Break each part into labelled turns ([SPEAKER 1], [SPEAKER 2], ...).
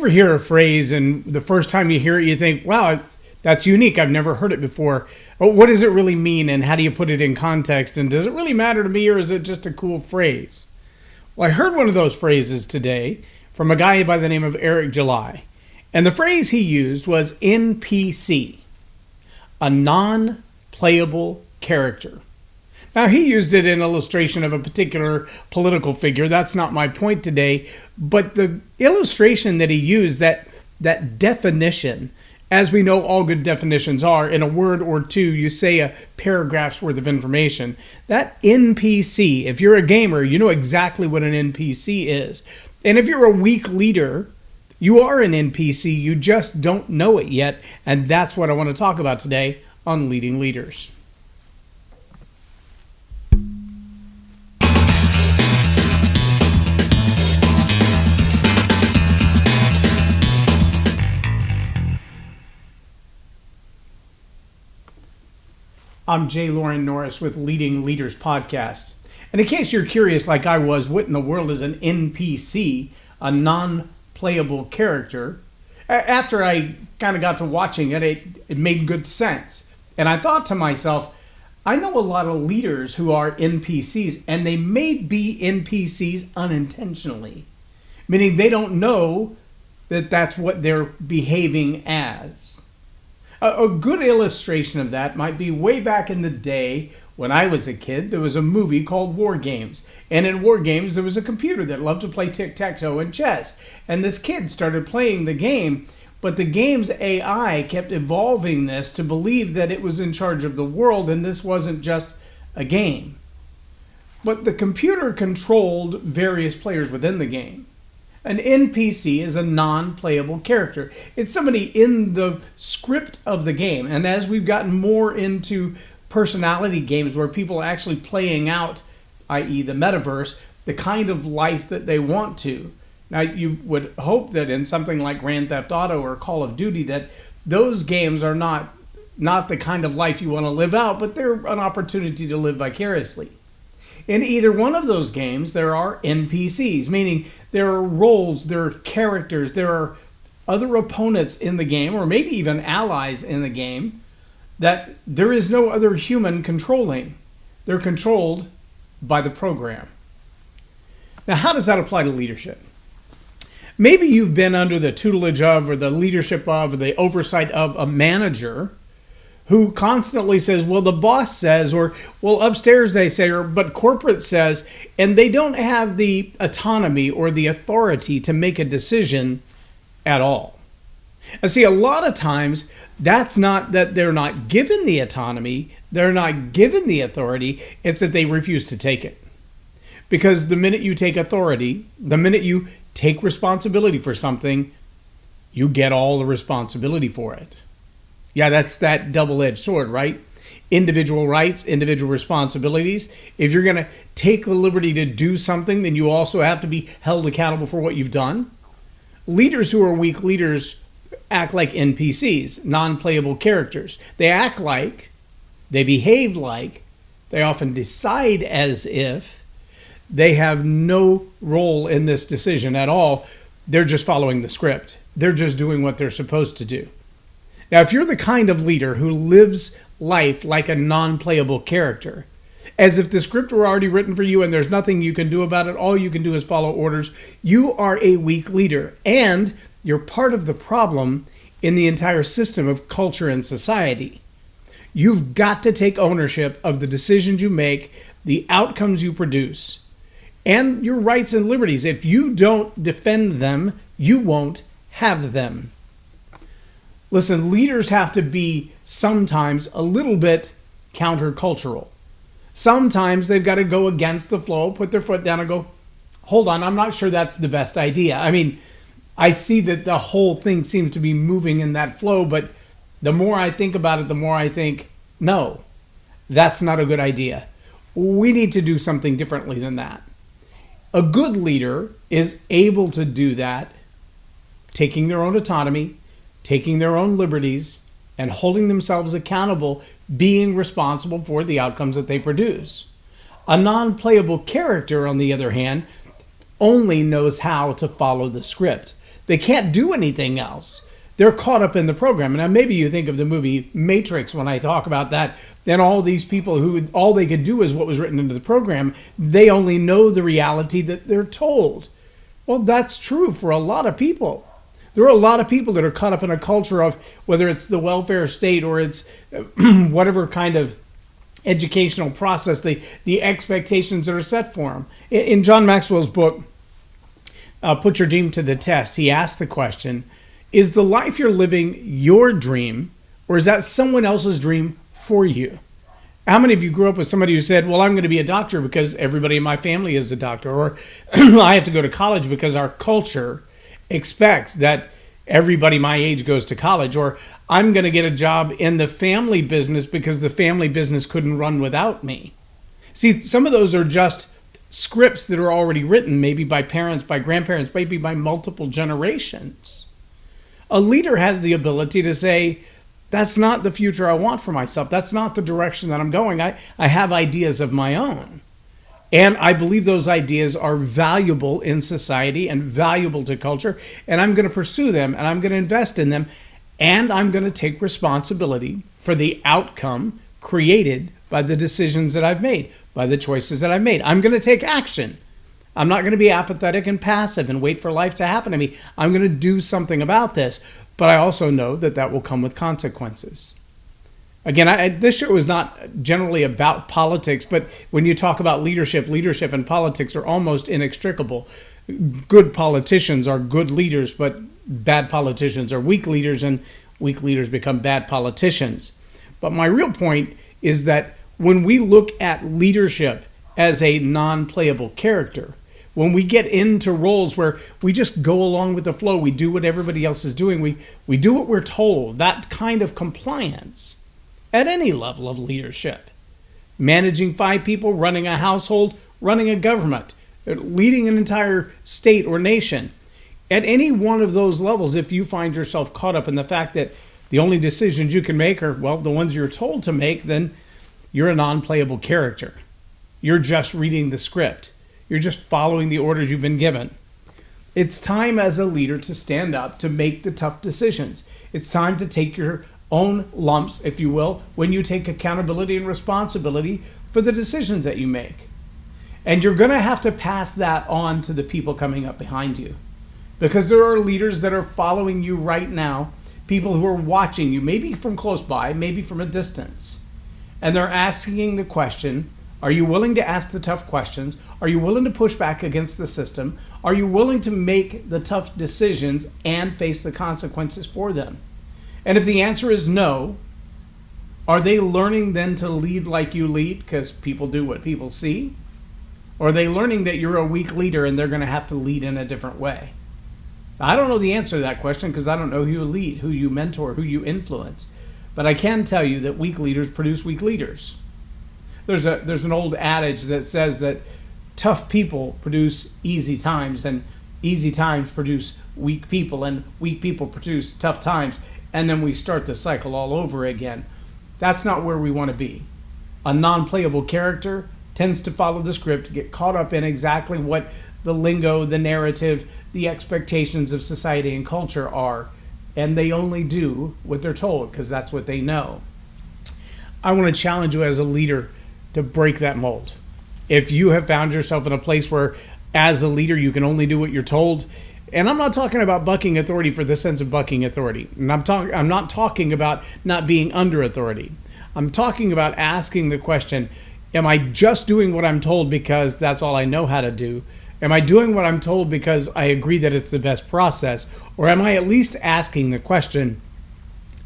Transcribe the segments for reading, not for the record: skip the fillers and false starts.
[SPEAKER 1] ever hear a phrase and the first time you hear it, you think, wow, that's unique. I've never heard it before. What does it really mean and how do you put it in context? And does it really matter to me or is it just a cool phrase? Well, I heard one of those phrases today from a guy by the name of Eric July. And the phrase he used was NPC, a non-playable character. Now, he used it in illustration of a particular political figure. That's not my point today. But the illustration that he used, that definition, as we know all good definitions are, in a word or two, you say a paragraph's worth of information. That NPC, if you're a gamer, you know exactly what an NPC is. And if you're a weak leader, you are an NPC. You just don't know it yet. And that's what I want to talk about today on Leading Leaders. I'm J Loren Norris with Leading Leaders Podcast. And in case you're curious like I was, what in the world is an NPC, a non-playable character? After I kind of got to watching it, it made good sense. And I thought to myself, I know a lot of leaders who are NPCs, and they may be NPCs unintentionally, meaning they don't know that that's what they're behaving as. A good illustration of that might be way back in the day when I was a kid. There was a movie called War Games. And in War Games, there was a computer that loved to play tic-tac-toe and chess. And this kid started playing the game, but the game's AI kept evolving this to believe that it was in charge of the world and this wasn't just a game. But the computer controlled various players within the game. An NPC is a non-playable character. It's somebody in the script of the game. And as we've gotten more into personality games where people are actually playing out, i.e. the metaverse, the kind of life that they want to. Now, you would hope that in something like Grand Theft Auto or Call of Duty that those games are not the kind of life you want to live out, but they're an opportunity to live vicariously. In either one of those games, there are NPCs, meaning there are roles, there are characters, there are other opponents in the game, or maybe even allies in the game, that there is no other human controlling. They're controlled by the program. Now, how does that apply to leadership? Maybe you've been under the tutelage of, or the leadership of, or the oversight of a manager who constantly says, well, the boss says, or, well, upstairs they say, or, but corporate says, and they don't have the autonomy or the authority to make a decision at all. And see, a lot of times, that's not that they're not given the autonomy, they're not given the authority, it's that they refuse to take it. Because the minute you take authority, the minute you take responsibility for something, you get all the responsibility for it. Yeah, that's that double-edged sword, right? Individual rights, individual responsibilities. If you're going to take the liberty to do something, then you also have to be held accountable for what you've done. Leaders who are weak leaders act like NPCs, non-playable characters. They act like, they behave like, they often decide as if they have no role in this decision at all. They're just following the script. They're just doing what they're supposed to do. Now, if you're the kind of leader who lives life like a non-playable character, as if the script were already written for you and there's nothing you can do about it, all you can do is follow orders, you are a weak leader. And you're part of the problem in the entire system of culture and society. You've got to take ownership of the decisions you make, the outcomes you produce, and your rights and liberties. If you don't defend them, you won't have them. Listen, leaders have to be sometimes a little bit countercultural. Sometimes they've got to go against the flow, put their foot down and go, hold on, I'm not sure that's the best idea. I mean, I see that the whole thing seems to be moving in that flow, but the more I think about it, the more I think, no, that's not a good idea. We need to do something differently than that. A good leader is able to do that, taking their own autonomy, taking their own liberties, and holding themselves accountable, being responsible for the outcomes that they produce. A non-playable character, on the other hand, only knows how to follow the script. They can't do anything else. They're caught up in the program. And now maybe you think of the movie Matrix when I talk about that. Then all these people who all they could do is what was written into the program. They only know the reality that they're told. Well, that's true for a lot of people. There are a lot of people that are caught up in a culture of whether it's the welfare state or it's whatever kind of educational process, the expectations that are set for them. In John Maxwell's book, Put Your Dream to the Test, he asked the question, is the life you're living your dream, or is that someone else's dream for you? How many of you grew up with somebody who said, well, I'm going to be a doctor because everybody in my family is a doctor, or I have to go to college because our culture expects that everybody my age goes to college, or I'm going to get a job in the family business because the family business couldn't run without me. See, some of those are just scripts that are already written, maybe by parents, by grandparents, maybe by multiple generations. A leader has the ability to say, that's not the future I want for myself. That's not the direction that I'm going. I have ideas of my own. And I believe those ideas are valuable in society and valuable to culture. And I'm going to pursue them and I'm going to invest in them. And I'm going to take responsibility for the outcome created by the decisions that I've made, by the choices that I've made. I'm going to take action. I'm not going to be apathetic and passive and wait for life to happen to me. I'm going to do something about this. But I also know that that will come with consequences. Again, this show is not generally about politics, but when you talk about leadership and politics are almost inextricable. Good politicians are good leaders, but bad politicians are weak leaders, and weak leaders become bad politicians. But my real point is that when we look at leadership as a non-playable character, when we get into roles where we just go along with the flow, we do what everybody else is doing, we do what we're told, that kind of compliance at any level of leadership, managing 5 people, running a household, running a government, leading an entire state or nation, at any one of those levels, if you find yourself caught up in the fact that the only decisions you can make are, well, the ones you're told to make, then you're a non-playable character. You're just reading the script. You're just following the orders you've been given. It's time as a leader to stand up, to make the tough decisions. It's time to take your own lumps, if you will, when you take accountability and responsibility for the decisions that you make. And you're going to have to pass that on to the people coming up behind you. Because there are leaders that are following you right now, people who are watching you, maybe from close by, maybe from a distance. And they're asking the question, are you willing to ask the tough questions? Are you willing to push back against the system? Are you willing to make the tough decisions and face the consequences for them? And if the answer is no, are they learning then to lead like you lead because people do what people see? Or are they learning that you're a weak leader and they're going to have to lead in a different way? I don't know the answer to that question because I don't know who you lead, who you mentor, who you influence. But I can tell you that weak leaders produce weak leaders. There's an old adage that says that tough people produce easy times, and easy times produce weak people, and weak people produce tough times, and then we start the cycle all over again. That's not where we want to be. A non-playable character tends to follow the script, get caught up in exactly what the lingo, the narrative, the expectations of society and culture are, and they only do what they're told because that's what they know. I want to challenge you as a leader to break that mold. If you have found yourself in a place where as a leader you can only do what you're told, and I'm not talking about bucking authority for the sense of bucking authority, and I'm not talking about not being under authority. I'm talking about asking the question, am I just doing what I'm told because that's all I know how to do? Am I doing what I'm told because I agree that it's the best process? Or am I at least asking the question,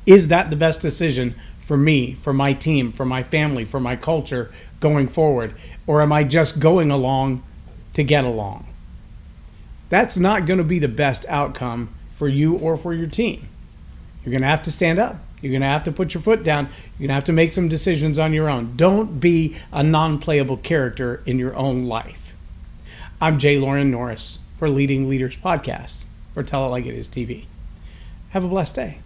[SPEAKER 1] is that the best decision for me, for my team, for my family, for my culture going forward? Or am I just going along to get along? That's not going to be the best outcome for you or for your team. You're going to have to stand up. You're going to have to put your foot down. You're going to have to make some decisions on your own. Don't be a non-playable character in your own life. I'm J Loren Norris for Leading Leaders Podcast for Tell It Like It Is TV. Have a blessed day.